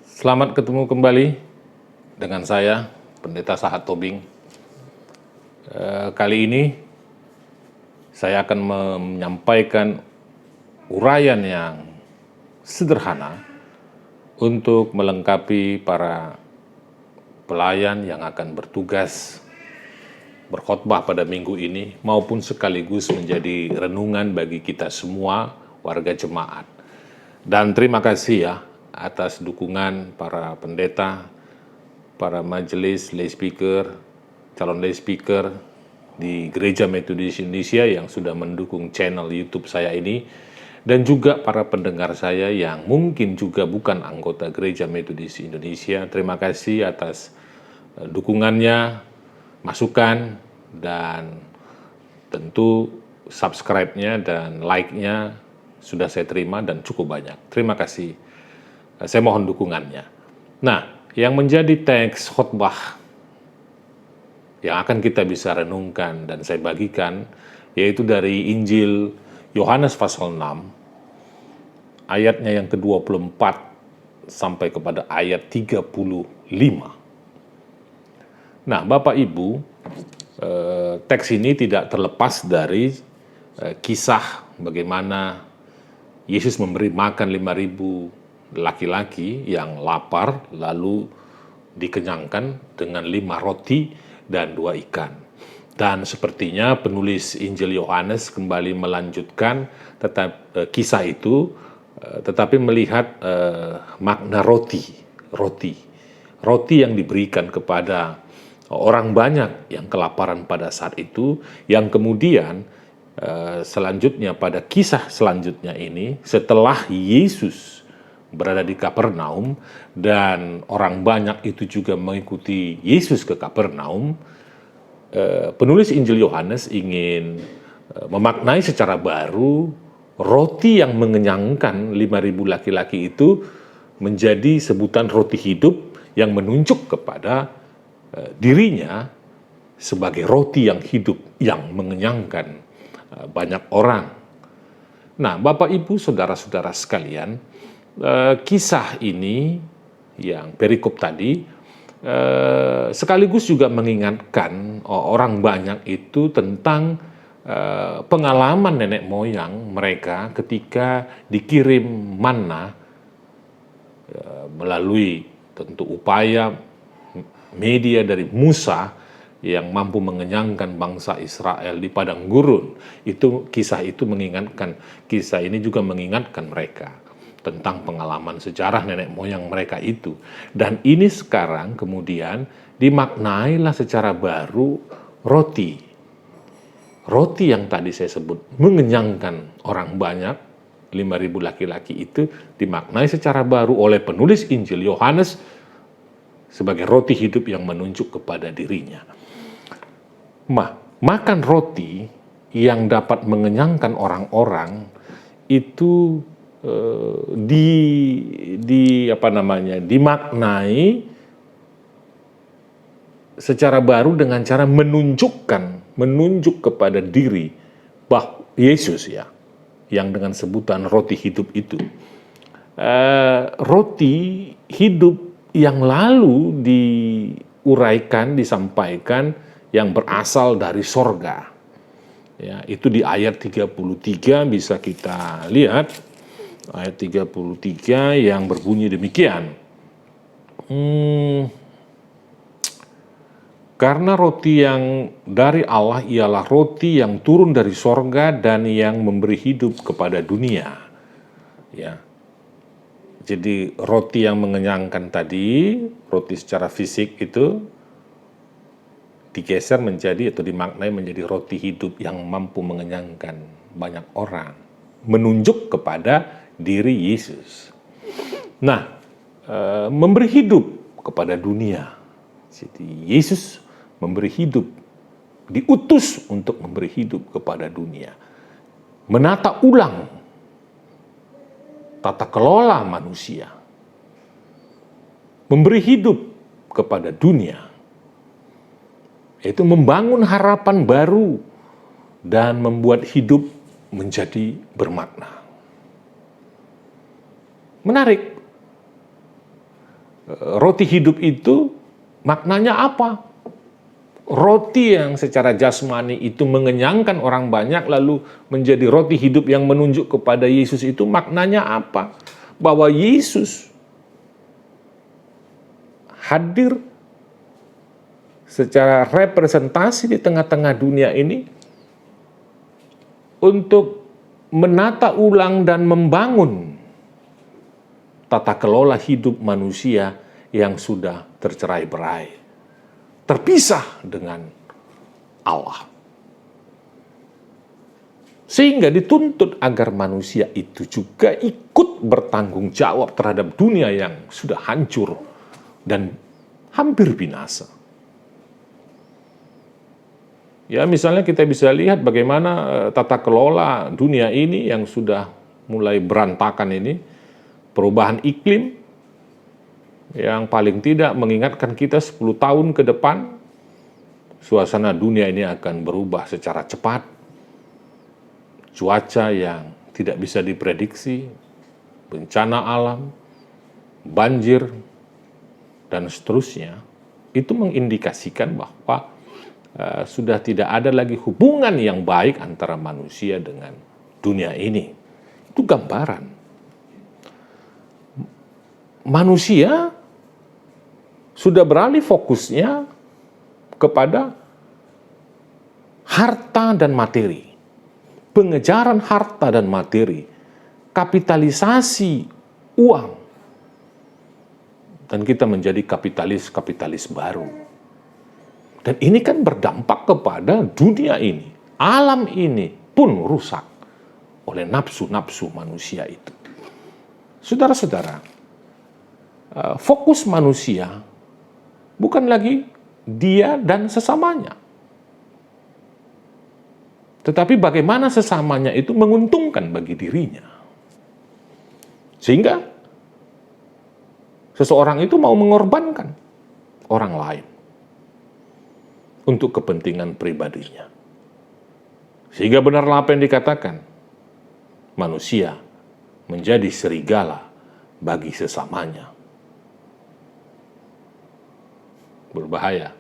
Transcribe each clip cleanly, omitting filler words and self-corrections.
Selamat ketemu kembali dengan saya, Pendeta Sahat Tobing. Kali ini saya akan menyampaikan uraian yang sederhana untuk melengkapi para pelayan yang akan bertugas berkhotbah pada minggu ini maupun sekaligus menjadi renungan bagi kita semua warga jemaat. Dan terima kasih ya atas dukungan para pendeta, para majelis lay speaker, calon lay speaker di Gereja Metodis Indonesia yang sudah mendukung channel YouTube saya ini, dan juga para pendengar saya yang mungkin juga bukan anggota Gereja Metodis Indonesia. Terima kasih atas dukungannya, masukan, dan tentu subscribe-nya dan like-nya sudah saya terima dan cukup banyak. Terima kasih. Saya mohon dukungannya. Nah, yang menjadi teks khotbah yang akan kita bisa renungkan dan saya bagikan yaitu dari Injil Yohanes pasal 6 ayatnya yang ke-24 sampai kepada ayat 35. Nah, Bapak Ibu, teks ini tidak terlepas dari kisah bagaimana Yesus memberi makan 5.000 laki-laki yang lapar, lalu dikenyangkan dengan 5 roti dan 2 ikan. Dan sepertinya penulis Injil Yohanes kembali melanjutkan kisah itu, tetapi melihat makna roti yang diberikan kepada orang banyak yang kelaparan pada saat itu, yang kemudian selanjutnya pada kisah selanjutnya ini, setelah Yesus berada di Kapernaum dan orang banyak itu juga mengikuti Yesus ke Kapernaum, penulis Injil Yohanes ingin memaknai secara baru roti yang mengenyangkan 5.000 laki-laki itu menjadi sebutan roti hidup yang menunjuk kepada dirinya sebagai roti yang hidup yang mengenyangkan banyak orang. Nah, Bapak Ibu saudara-saudara sekalian, kisah ini yang perikop tadi sekaligus juga mengingatkan orang banyak itu tentang pengalaman nenek moyang mereka ketika dikirim manna melalui tentu upaya media dari Musa yang mampu mengenyangkan bangsa Israel di padang gurun. Kisah ini juga mengingatkan mereka tentang pengalaman sejarah nenek moyang mereka itu. Dan ini sekarang kemudian dimaknailah secara baru roti yang tadi saya sebut mengenyangkan orang banyak, 5.000 laki-laki itu dimaknai secara baru oleh penulis Injil Yohanes sebagai roti hidup yang menunjuk kepada dirinya. Makan roti yang dapat mengenyangkan orang-orang itu dimaknai secara baru dengan cara menunjuk kepada diri Yesus ya, yang dengan sebutan roti hidup itu. Roti hidup yang lalu disampaikan yang berasal dari sorga. Ya, itu di ayat 33 bisa kita lihat. Ayat 33 yang berbunyi demikian. Karena roti yang dari Allah ialah roti yang turun dari sorga dan yang memberi hidup kepada dunia. Ya. Jadi roti yang mengenyangkan tadi, roti secara fisik itu digeser menjadi atau dimaknai menjadi roti hidup yang mampu mengenyangkan banyak orang, menunjuk kepada diri Yesus. Nah, memberi hidup kepada dunia. Jadi Yesus memberi hidup, diutus untuk memberi hidup kepada dunia, menata ulang tata kelola manusia, memberi hidup kepada dunia. Itu membangun harapan baru dan membuat hidup menjadi bermakna. Menarik, roti hidup itu maknanya apa? Roti yang secara jasmani itu mengenyangkan orang banyak lalu menjadi roti hidup yang menunjuk kepada Yesus itu maknanya apa? Bahwa Yesus hadir secara representasi di tengah-tengah dunia ini untuk menata ulang dan membangun tata kelola hidup manusia yang sudah tercerai-berai, terpisah dengan Allah. Sehingga dituntut agar manusia itu juga ikut bertanggung jawab terhadap dunia yang sudah hancur dan hampir binasa. Ya, misalnya kita bisa lihat bagaimana tata kelola dunia ini yang sudah mulai berantakan ini, perubahan iklim yang paling tidak mengingatkan kita 10 tahun ke depan, suasana dunia ini akan berubah secara cepat, cuaca yang tidak bisa diprediksi, bencana alam, banjir, dan seterusnya, itu mengindikasikan bahwa sudah tidak ada lagi hubungan yang baik antara manusia dengan dunia ini. Itu gambaran. Manusia sudah beralih fokusnya kepada harta dan materi. Pengejaran harta dan materi. Kapitalisasi uang. Dan kita menjadi kapitalis baru. Dan ini kan berdampak kepada dunia ini. Alam ini pun rusak oleh nafsu-nafsu manusia itu. Saudara-saudara, fokus manusia bukan lagi dia dan sesamanya. Tetapi bagaimana sesamanya itu menguntungkan bagi dirinya. Sehingga seseorang itu mau mengorbankan orang lain untuk kepentingan pribadinya. Sehingga benarlah apa yang dikatakan, manusia menjadi serigala bagi sesamanya. Berbahaya.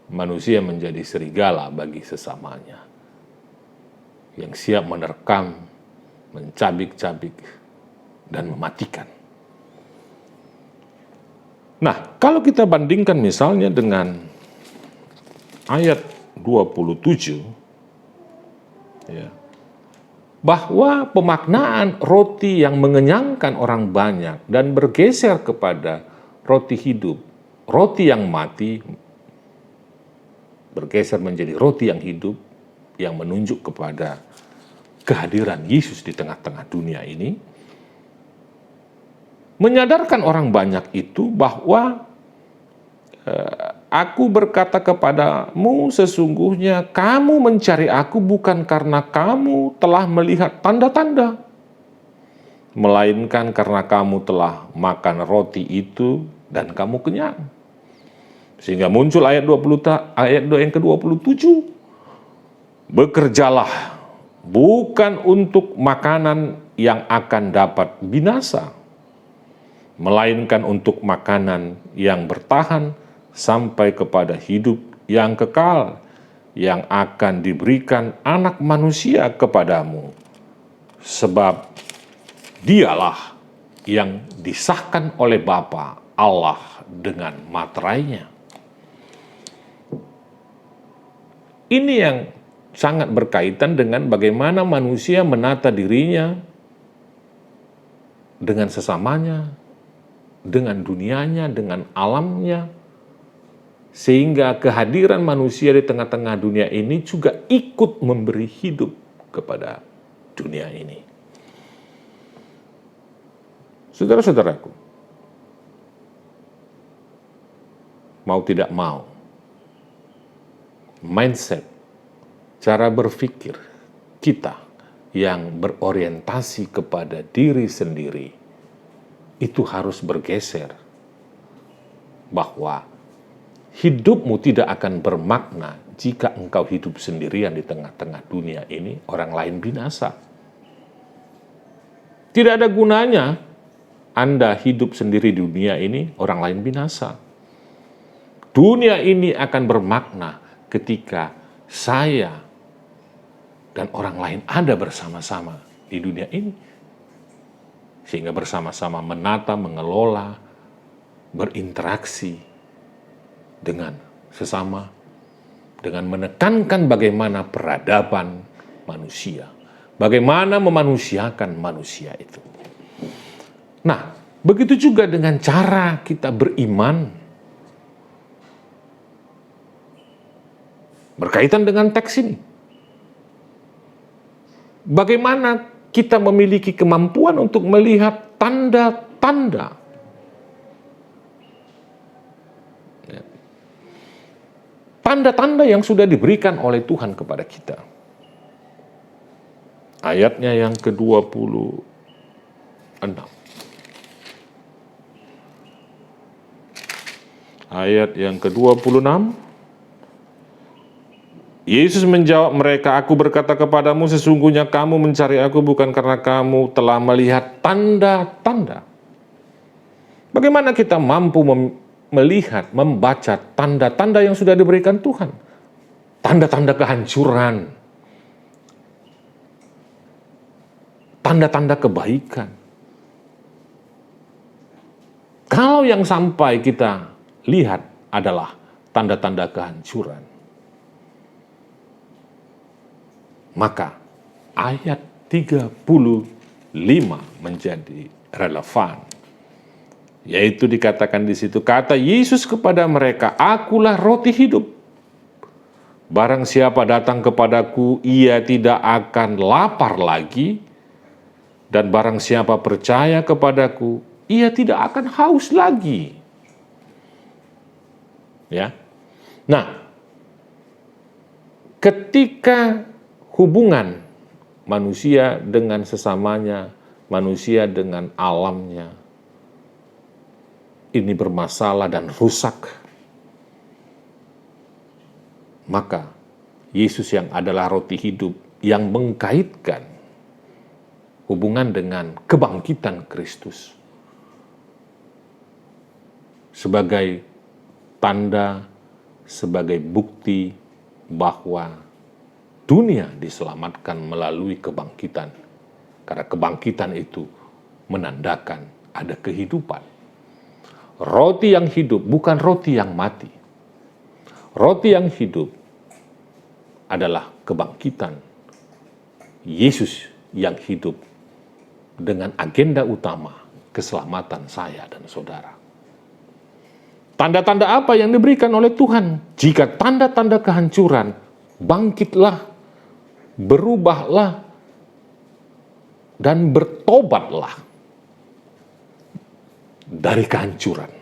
Manusia menjadi serigala bagi sesamanya. Yang siap menerkam, mencabik-cabik, dan mematikan. Nah, kalau kita bandingkan misalnya dengan ayat 27, ya, bahwa pemaknaan roti yang mengenyangkan orang banyak dan bergeser kepada roti hidup, roti yang mati, bergeser menjadi roti yang hidup, yang menunjuk kepada kehadiran Yesus di tengah-tengah dunia ini, menyadarkan orang banyak itu bahwa aku berkata kepadamu, sesungguhnya kamu mencari aku bukan karena kamu telah melihat tanda-tanda, melainkan karena kamu telah makan roti itu dan kamu kenyang. Sehingga muncul ayat 2 yang ke-27. Bekerjalah bukan untuk makanan yang akan dapat binasa, melainkan untuk makanan yang bertahan sampai kepada hidup yang kekal, yang akan diberikan Anak Manusia kepadamu. Sebab dialah yang disahkan oleh Bapa Allah dengan materainya. Ini yang sangat berkaitan dengan bagaimana manusia menata dirinya dengan sesamanya, dengan dunianya, dengan alamnya, sehingga kehadiran manusia di tengah-tengah dunia ini juga ikut memberi hidup kepada dunia ini. Saudara-saudaraku, mau tidak mau, mindset, cara berpikir kita yang berorientasi kepada diri sendiri itu harus bergeser, bahwa hidupmu tidak akan bermakna jika engkau hidup sendirian di tengah-tengah dunia ini, orang lain binasa. Tidak ada gunanya Anda hidup sendiri di dunia ini, orang lain binasa. Dunia ini akan bermakna ketika saya dan orang lain ada bersama-sama di dunia ini. Sehingga bersama-sama menata, mengelola, berinteraksi dengan sesama, dengan menekankan bagaimana peradaban manusia, bagaimana memanusiakan manusia itu. Nah, begitu juga dengan cara kita beriman. Berkaitan dengan teks ini. Bagaimana kita memiliki kemampuan untuk melihat tanda-tanda. Tanda-tanda yang sudah diberikan oleh Tuhan kepada kita. Ayatnya yang ke-26. Ayat yang ke-26, Yesus menjawab mereka, "Aku berkata kepadamu, sesungguhnya kamu mencari aku bukan karena kamu telah melihat tanda-tanda." Bagaimana kita mampu melihat, membaca tanda-tanda yang sudah diberikan Tuhan? Tanda-tanda kehancuran, tanda-tanda kebaikan. Kalau yang sampai kita lihat adalah tanda-tanda kehancuran, maka ayat 35 menjadi relevan. Yaitu dikatakan di situ, kata Yesus kepada mereka, "Akulah roti hidup. Barang siapa datang kepadaku, ia tidak akan lapar lagi. Dan barang siapa percaya kepadaku, ia tidak akan haus lagi." Ya. Nah, ketika hubungan manusia dengan sesamanya, manusia dengan alamnya, ini bermasalah dan rusak, maka Yesus yang adalah roti hidup, yang mengkaitkan hubungan dengan kebangkitan Kristus sebagai tanda, sebagai bukti bahwa dunia diselamatkan melalui kebangkitan. Karena kebangkitan itu menandakan ada kehidupan. Roti yang hidup bukan roti yang mati. Roti yang hidup adalah kebangkitan Yesus yang hidup dengan agenda utama keselamatan saya dan saudara. Tanda-tanda apa yang diberikan oleh Tuhan? Jika tanda-tanda kehancuran, bangkitlah, berubahlah, dan bertobatlah dari kehancuran.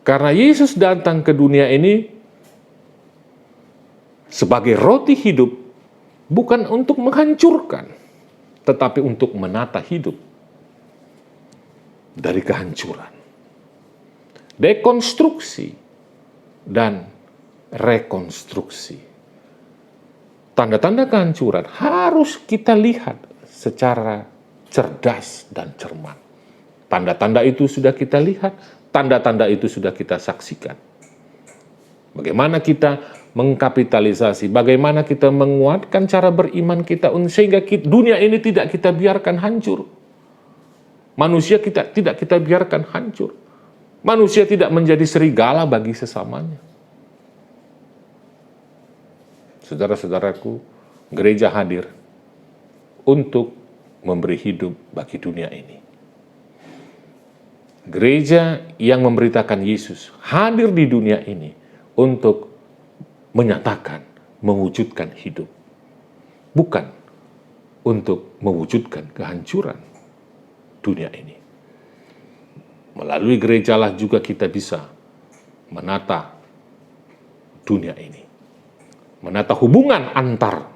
Karena Yesus datang ke dunia ini sebagai roti hidup, bukan untuk menghancurkan, tetapi untuk menata hidup dari kehancuran. Dekonstruksi dan rekonstruksi. Tanda-tanda kehancuran harus kita lihat secara cerdas dan cermat. Tanda-tanda itu sudah kita lihat, tanda-tanda itu sudah kita saksikan. Bagaimana kita mengkapitalisasi, bagaimana kita menguatkan cara beriman kita sehingga dunia ini tidak kita biarkan hancur. Manusia tidak kita biarkan hancur. Manusia tidak menjadi serigala bagi sesamanya. Saudara-saudaraku, gereja hadir untuk memberi hidup bagi dunia ini. Gereja yang memberitakan Yesus hadir di dunia ini untuk menyatakan, mewujudkan hidup. Bukan untuk mewujudkan kehancuran dunia ini. Melalui gerejalah juga kita bisa menata dunia ini. Menata hubungan antar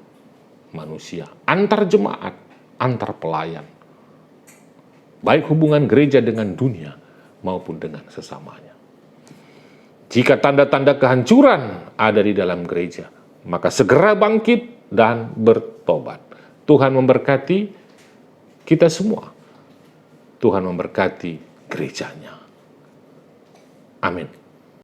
manusia, antar jemaat, antar pelayan. Baik hubungan gereja dengan dunia maupun dengan sesamanya. Jika tanda-tanda kehancuran ada di dalam gereja, maka segera bangkit dan bertobat. Tuhan memberkati kita semua. Tuhan memberkati gerejanya. Amin.